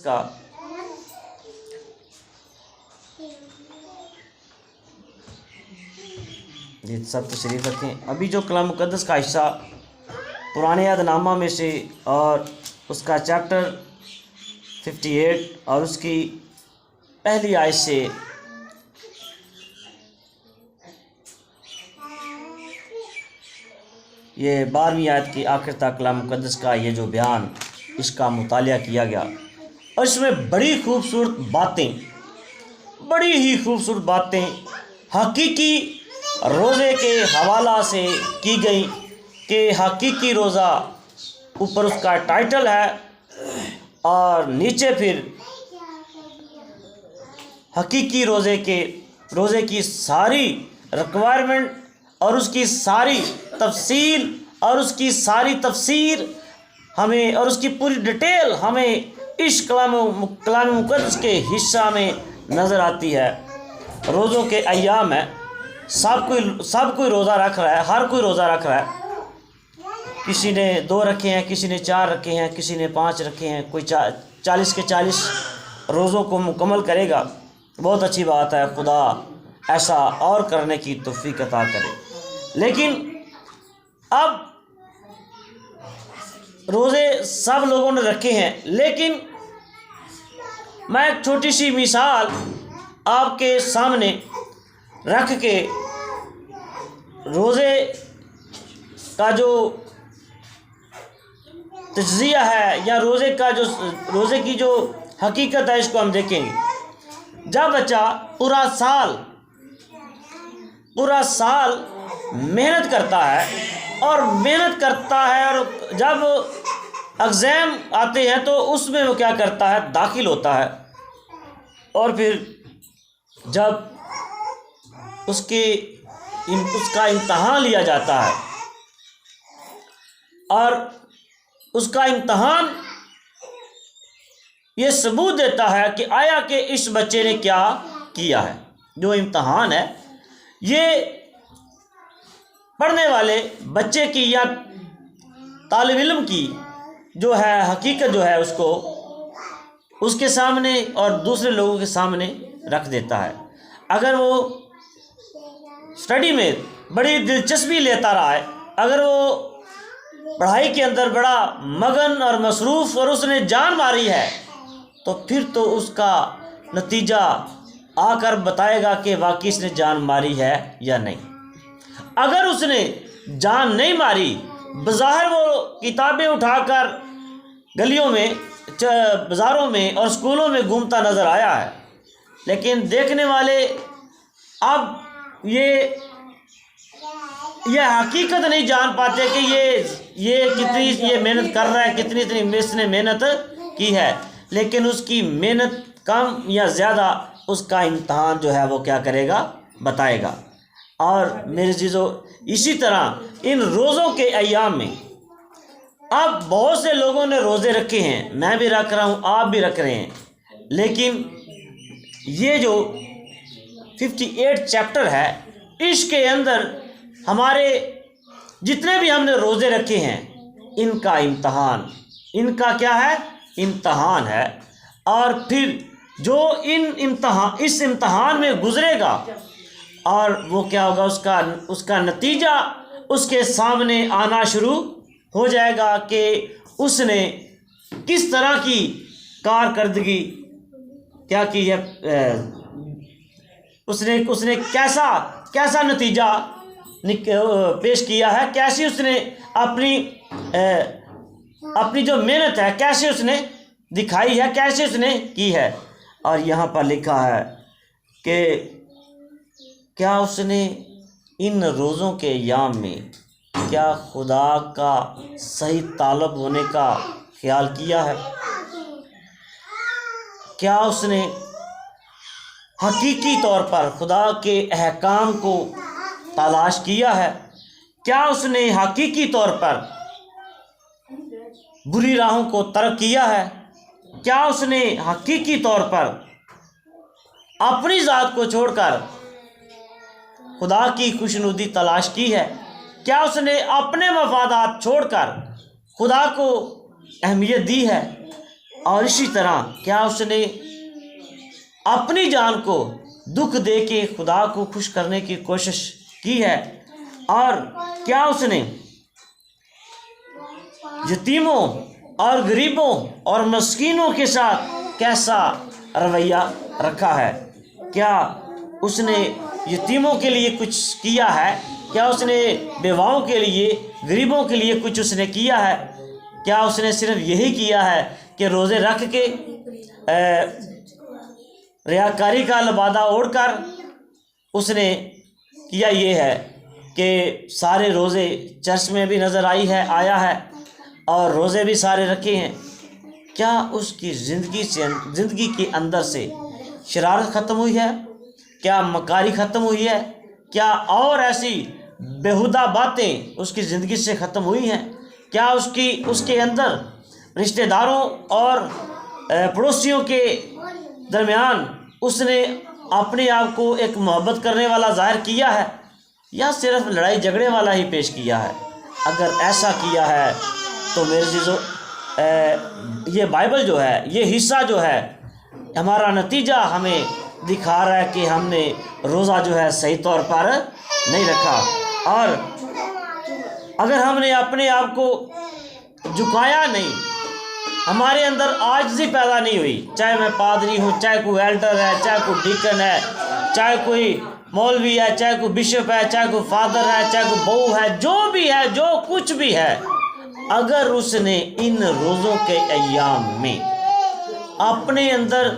کا جی سب تشریف رکھیں۔ ابھی جو کلام مقدس کا حصہ پرانے عہد نامہ میں سے اور اس کا چیپٹر 58 اور اس کی پہلی آیت سے یہ 12ویں آیت کی آخر تک کلام مقدس کا یہ جو بیان اس کا مطالعہ کیا گیا، اور اس میں بڑی ہی خوبصورت باتیں حقیقی روزے کے حوالہ سے کی گئی کہ حقیقی روزہ اوپر اس کا ٹائٹل ہے اور نیچے پھر حقیقی روزے کی ساری ریکوائرمنٹ اور اس کی ساری تفصیل اور اس کی ساری تفسیر ہمیں اور اس کی پوری ڈیٹیل ہمیں اس کلام مقدس کے حصہ میں نظر آتی ہے۔ روزوں کے ایام ہے، سب کوئی روزہ رکھ رہا ہے، ہر کوئی روزہ رکھ رہا ہے۔ کسی نے 2 رکھے ہیں، کسی نے 4 رکھے ہیں، کسی نے 5 رکھے ہیں، کوئی 40 کے 40 روزوں کو مکمل کرے گا۔ بہت اچھی بات ہے، خدا ایسا اور کرنے کی توفیق عطا کرے۔ لیکن اب روزے سب لوگوں نے رکھے ہیں، لیکن میں ایک چھوٹی سی مثال آپ کے سامنے رکھ کے روزے کا جو تجزیہ ہے یا روزے کی جو حقیقت ہے اس کو ہم دیکھیں گے۔ جب بچہ پورا سال محنت کرتا ہے اور جب ایگزام آتے ہیں تو اس میں وہ کیا کرتا ہے، داخل ہوتا ہے، اور پھر جب اس کا امتحان لیا جاتا ہے اور اس کا امتحان یہ ثبوت دیتا ہے کہ آیا کہ اس بچے نے کیا کیا ہے۔ جو امتحان ہے یہ پڑھنے والے بچے کی یا طالب علم کی جو ہے حقیقت جو ہے اس کو اس کے سامنے اور دوسرے لوگوں کے سامنے رکھ دیتا ہے۔ اگر وہ اسٹڈی میں بڑی دلچسپی لیتا رہا ہے، اگر وہ پڑھائی کے اندر بڑا مگن اور مصروف اور اس نے جان ماری ہے، تو پھر تو اس کا نتیجہ آ کر بتائے گا کہ واقعی اس نے جان ماری ہے یا نہیں۔ اگر اس نے جان نہیں ماری، بظاہر وہ کتابیں اٹھا کر گلیوں میں، بازاروں میں اور اسکولوں میں گھومتا نظر آیا ہے، لیکن دیکھنے والے اب یہ حقیقت نہیں جان پاتے کہ یہ کتنی محنت کر رہا ہے، کتنی اس نے محنت کی ہے، لیکن اس کی محنت کم یا زیادہ اس کا امتحان جو ہے وہ کیا کرے گا، بتائے گا۔ اور میرے عزیزو، اسی طرح ان روزوں کے ایام میں اب بہت سے لوگوں نے روزے رکھے ہیں، میں بھی رکھ رہا ہوں، آپ بھی رکھ رہے ہیں، لیکن یہ جو 58 چیپٹر ہے اس کے اندر ہمارے جتنے بھی ہم نے روزے رکھے ہیں ان کا کیا ہے، امتحان ہے۔ اور پھر جو اس امتحان میں گزرے گا اور وہ کیا ہوگا، اس کا نتیجہ اس کے سامنے آنا شروع ہو جائے گا کہ اس نے کس طرح کی کارکردگی کیا کی ہے، اس نے کیسا نتیجہ پیش کیا ہے، کیسی اس نے اپنی جو محنت ہے کیسے اس نے دکھائی ہے، کیسے اس نے کی ہے۔ اور یہاں پر لکھا ہے کہ کیا اس نے ان روزوں کے ایام میں کیا خدا کا صحیح طالب ہونے کا خیال کیا ہے، کیا اس نے حقیقی طور پر خدا کے احکام کو تلاش کیا ہے، کیا اس نے حقیقی طور پر بری راہوں کو ترک کیا ہے، کیا اس نے حقیقی طور پر اپنی ذات کو چھوڑ کر خدا کی خوشنودی تلاش کی ہے، کیا اس نے اپنے مفادات چھوڑ کر خدا کو اہمیت دی ہے، اور اسی طرح کیا اس نے اپنی جان کو دکھ دے کے خدا کو خوش کرنے کی کوشش کی ہے؟ اور کیا اس نے یتیموں اور غریبوں اور مسکینوں کے ساتھ کیسا رویہ رکھا ہے؟ کیا اس نے یتیموں کے لیے کچھ کیا ہے؟ کیا اس نے بیواؤں کے لیے، غریبوں کے لیے کچھ اس نے کیا ہے؟ کیا اس نے صرف یہی کیا ہے کہ روزے رکھ کے ریاکاری کا لبادہ اوڑھ کر اس نے کیا یہ ہے کہ سارے روزے چرچ میں بھی نظر آیا ہے اور روزے بھی سارے رکھے ہیں؟ کیا اس کی زندگی کے اندر سے شرارت ختم ہوئی ہے؟ کیا مکاری ختم ہوئی ہے؟ کیا اور ایسی بیہودہ باتیں اس کی زندگی سے ختم ہوئی ہیں؟ کیا اس کے اندر رشتہ داروں اور پڑوسیوں کے درمیان اس نے اپنے آپ کو ایک محبت کرنے والا ظاہر کیا ہے، یا صرف لڑائی جھگڑے والا ہی پیش کیا ہے؟ اگر ایسا کیا ہے تو میرے عزیزو، یہ بائبل جو ہے، یہ حصہ جو ہے، ہمارا نتیجہ ہمیں دکھا رہا ہے کہ ہم نے روزہ جو ہے صحیح طور پر نہیں رکھا۔ اور اگر ہم نے اپنے آپ کو جھکایا نہیں، ہمارے اندر عاجزی پیدا نہیں ہوئی، چاہے میں پادری ہوں، چاہے کوئی ایلڈر ہے، چاہے کوئی ڈیکن ہے، چاہے کوئی مولوی ہے، چاہے کوئی بشپ ہے، چاہے کوئی فادر ہے، چاہے کوئی بہو ہے، جو بھی ہے، جو کچھ بھی ہے، اگر اس نے ان روزوں کے ایام میں اپنے اندر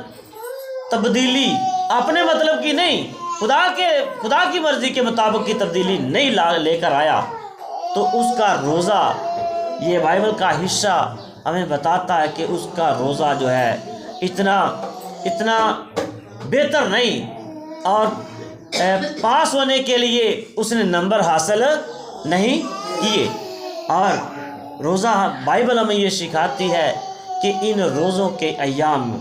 تبدیلی، اپنے مطلب کی نہیں، خدا کی مرضی کے مطابق کی تبدیلی نہیں لے کر آیا، تو اس کا روزہ، یہ بائبل کا حصہ ہمیں بتاتا ہے کہ اس کا روزہ جو ہے اتنا بہتر نہیں، اور پاس ہونے کے لیے اس نے نمبر حاصل نہیں کیے۔ اور روزہ، بائبل ہمیں یہ سکھاتی ہے کہ ان روزوں کے ایام میں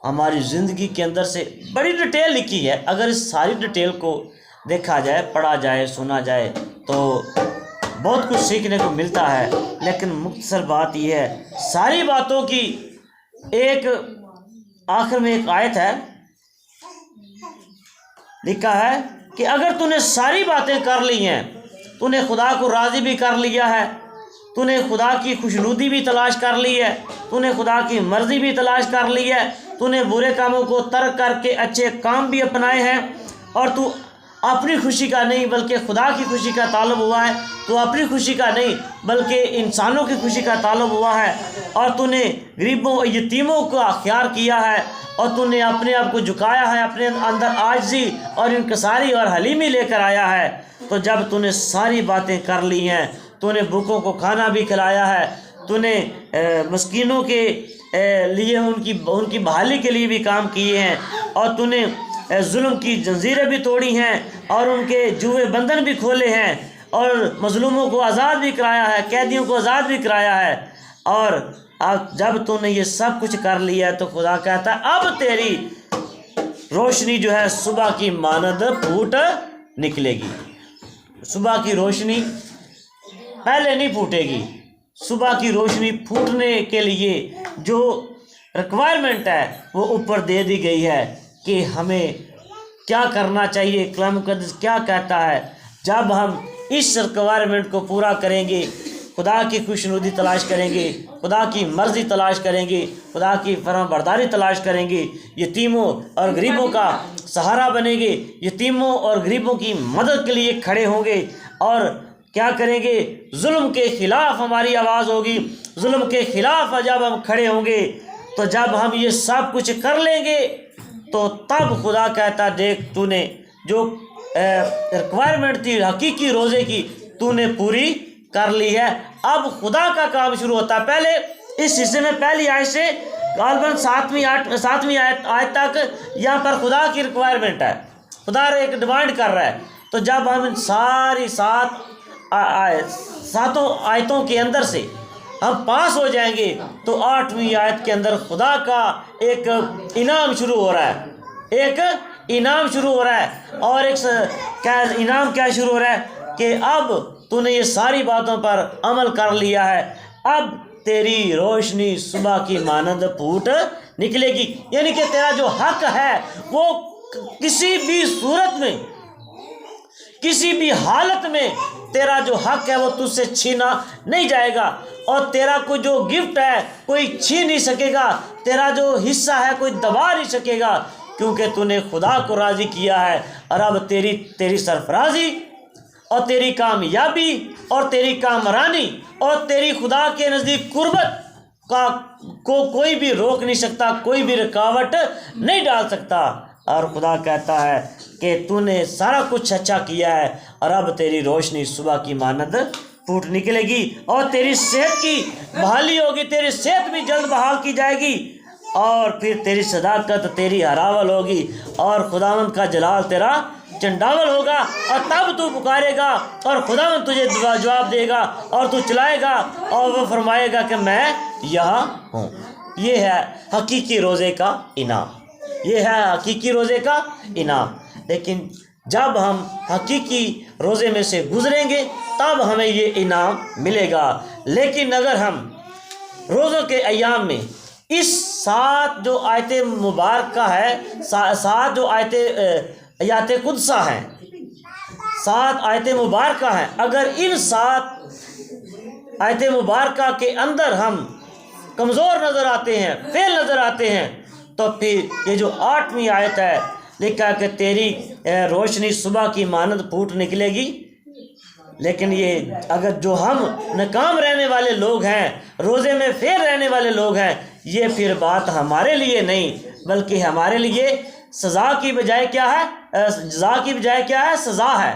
ہماری زندگی کے اندر سے بڑی ڈیٹیل لکھی ہے۔ اگر اس ساری ڈیٹیل کو دیکھا جائے، پڑھا جائے، سنا جائے تو بہت کچھ سیکھنے کو ملتا ہے، لیکن مختصر بات یہ ہے، ساری باتوں کی ایک آخر میں ایک آیت ہے، لکھا ہے کہ اگر تو نے ساری باتیں کر لی ہیں، تو نے خدا کو راضی بھی کر لیا ہے، تو نے خدا کی خوشنودی بھی تلاش کر لی ہے، تو نے خدا کی مرضی بھی تلاش کر لی ہے، تو نے برے کاموں کو ترک کر کے اچھے کام بھی اپنائے ہیں، اور تو اپنی خوشی کا نہیں بلکہ خدا کی خوشی کا طالب ہوا ہے، تو اپنی خوشی کا نہیں بلکہ انسانوں کی خوشی کا طالب ہوا ہے، اور تو نے غریبوں اور یتیموں کا خیال کیا ہے، اور تو نے اپنے آپ کو جھکایا ہے، اپنے اندر عاجزی اور انکساری اور حلیمی لے کر آیا ہے، تو جب تو نے ساری باتیں کر لی ہیں، تو نے بھوکوں کو کھانا بھی کھلایا ہے، تو نے مسکینوں کے لیے ان کی بحالی کے لیے بھی کام کیے ہیں، اور تو نے ظلم کی جنزیریں بھی توڑی ہیں، اور ان کے جوئے بندھن بھی کھولے ہیں، اور مظلوموں کو آزاد بھی کرایا ہے، قیدیوں کو آزاد بھی کرایا ہے۔ اور جب تو نے یہ سب کچھ کر لیا ہے تو خدا کہتا ہے اب تیری روشنی جو ہے صبح کی مانند پھوٹ نکلے گی۔ صبح کی روشنی پہلے نہیں پھوٹے گی، صبح کی روشنی پھوٹنے کے لیے جو ریکوائرمنٹ ہے وہ اوپر دے دی گئی ہے کہ ہمیں کیا کرنا چاہیے۔ کلام مقدس کیا کہتا ہے؟ جب ہم اس ریکوائرمنٹ کو پورا کریں گے، خدا کی خوشنودی تلاش کریں گے، خدا کی مرضی تلاش کریں گے، خدا کی فرما برداری تلاش کریں گے، یتیموں اور غریبوں کا سہارا بنیں گے، یتیموں اور غریبوں کی مدد کے لیے کھڑے ہوں گے، اور کیا کریں گے؟ ظلم کے خلاف ہماری آواز ہوگی، ظلم کے خلاف جب ہم کھڑے ہوں گے، تو جب ہم یہ سب کچھ کر لیں گے تو تب خدا کہتا دیکھ تو نے جو ریکوائرمنٹ تھی حقیقی روزے کی تو نے پوری کر لی ہے۔ اب خدا کا کام شروع ہوتا ہے۔ پہلے اس حصے میں پہلی آیت سے غالباً ساتویں آیت تک یہاں پر خدا کی ریکوائرمنٹ ہے، خدا ایک ڈیمانڈ کر رہا ہے۔ تو جب ہم ساری ساتوں آیتوں کے اندر سے ہم پاس ہو جائیں گے تو 8ویں آیت کے اندر خدا کا ایک انعام شروع ہو رہا ہے، ایک انعام شروع ہو رہا ہے، اور ایک انعام کیا شروع ہو رہا ہے کہ اب تو نے یہ ساری باتوں پر عمل کر لیا ہے، اب تیری روشنی صبح کی مانند پھوٹ نکلے گی. یعنی کہ تیرا جو حق ہے وہ کسی بھی صورت میں، کسی بھی حالت میں تیرا جو حق ہے وہ تجھ سے چھینا نہیں جائے گا، اور تیرا کوئی جو گفٹ ہے کوئی چھین نہیں سکے گا، تیرا جو حصہ ہے کوئی دبا نہیں سکے گا، کیونکہ تو نے خدا کو راضی کیا ہے. اور اب تیری سرفرازی اور تیری کامیابی اور تیری کامرانی اور تیری خدا کے نزدیک قربت کو کوئی بھی روک نہیں سکتا، کوئی بھی رکاوٹ نہیں ڈال سکتا. اور خدا کہتا ہے کہ تو نے سارا کچھ اچھا کیا ہے، اور اب تیری روشنی صبح کی مانند پھوٹ نکلے گی، اور تیری صحت کی بحالی ہوگی، تیری صحت بھی جلد بحال کی جائے گی، اور پھر تیری صداقت تیری ہراول ہوگی، اور خداوند کا جلال تیرا چنڈاول ہوگا. اور تب تو پکارے گا اور خداوند تجھے جواب دے گا، اور تو چلائے گا اور وہ فرمائے گا کہ میں یہاں ہوں. یہ ہے حقیقی روزے کا انعام، یہ ہے حقیقی روزے کا انعام. لیکن جب ہم حقیقی روزے میں سے گزریں گے تب ہمیں یہ انعام ملے گا. لیکن اگر ہم روزوں کے ایام میں اس 7 جو آیت مبارکہ ہے، 7 جو آیات قدسہ ہیں، 7 آیت مبارکہ ہیں، اگر ان 7 آیت مبارکہ کے اندر ہم کمزور نظر آتے ہیں، فیل نظر آتے ہیں، تو پھر یہ جو 8ویں آیت ہے لکھا کہ تیری روشنی صبح کی مانند پھوٹ نکلے گی. لیکن یہ اگر جو ہم ناکام رہنے والے لوگ ہیں، روزے میں فیل رہنے والے لوگ ہیں، یہ پھر بات ہمارے لیے نہیں بلکہ ہمارے لیے سزا کی بجائے کیا ہے؟ جزا کی بجائے کیا ہے؟ سزا ہے.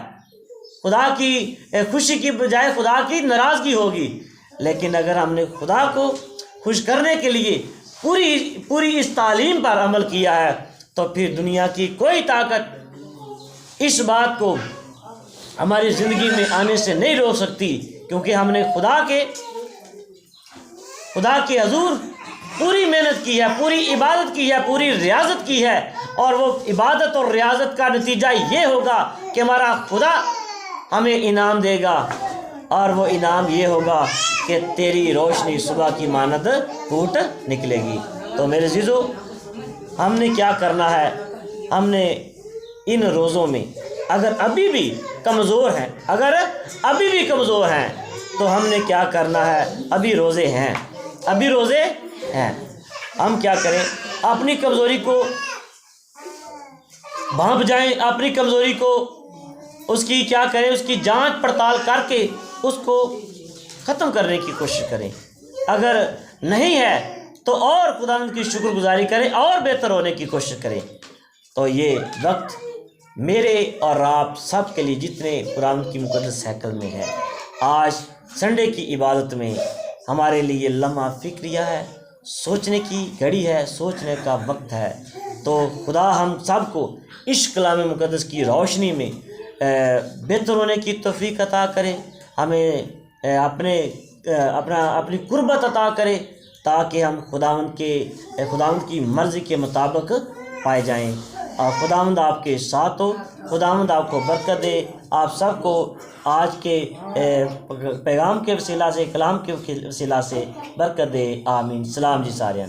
خدا کی خوشی کی بجائے خدا کی ناراضگی ہوگی. لیکن اگر ہم نے خدا کو خوش کرنے کے لیے پوری اس تعلیم پر عمل کیا ہے تو پھر دنیا کی کوئی طاقت اس بات کو ہماری زندگی میں آنے سے نہیں روک سکتی، کیونکہ ہم نے خدا کے حضور پوری محنت کی ہے، پوری عبادت کی ہے، پوری ریاضت کی ہے. اور وہ عبادت اور ریاضت کا نتیجہ یہ ہوگا کہ ہمارا خدا ہمیں انعام دے گا، اور وہ انعام یہ ہوگا کہ تیری روشنی صبح کی مانند پھوٹ نکلے گی. تو میرے عزیزو، ہم نے کیا کرنا ہے؟ ہم نے ان روزوں میں اگر ابھی بھی کمزور ہیں تو ہم نے کیا کرنا ہے؟ ابھی روزے ہیں. ہم کیا کریں؟ اپنی کمزوری کو بھانپ جائیں، اپنی کمزوری کو اس کی کیا کریں؟ اس کی جانچ پڑتال کر کے اس کو ختم کرنے کی کوشش کریں. اگر نہیں ہے تو اور خداوند کی شکر گزاری کریں اور بہتر ہونے کی کوشش کریں. تو یہ وقت میرے اور آپ سب کے لیے جتنے قرآن کی مقدس ہیکل میں ہے، آج سنڈے کی عبادت میں ہمارے لیے لمحہ فکریہ ہے، سوچنے کی گھڑی ہے، سوچنے کا وقت ہے. تو خدا ہم سب کو اس کلام مقدس کی روشنی میں بہتر ہونے کی توفیق عطا کرے، ہمیں اپنی قربت عطا کرے، تاکہ ہم خداوند کی مرضی کے مطابق پائے جائیں. اور خداوند آپ کے ساتھ ہو، خداوند آپ کو برکت دے. آپ سب کو آج کے پیغام کے وسیلہ سے، کلام کے وسیلہ سے برکت دے. آمین. سلام جی سارے.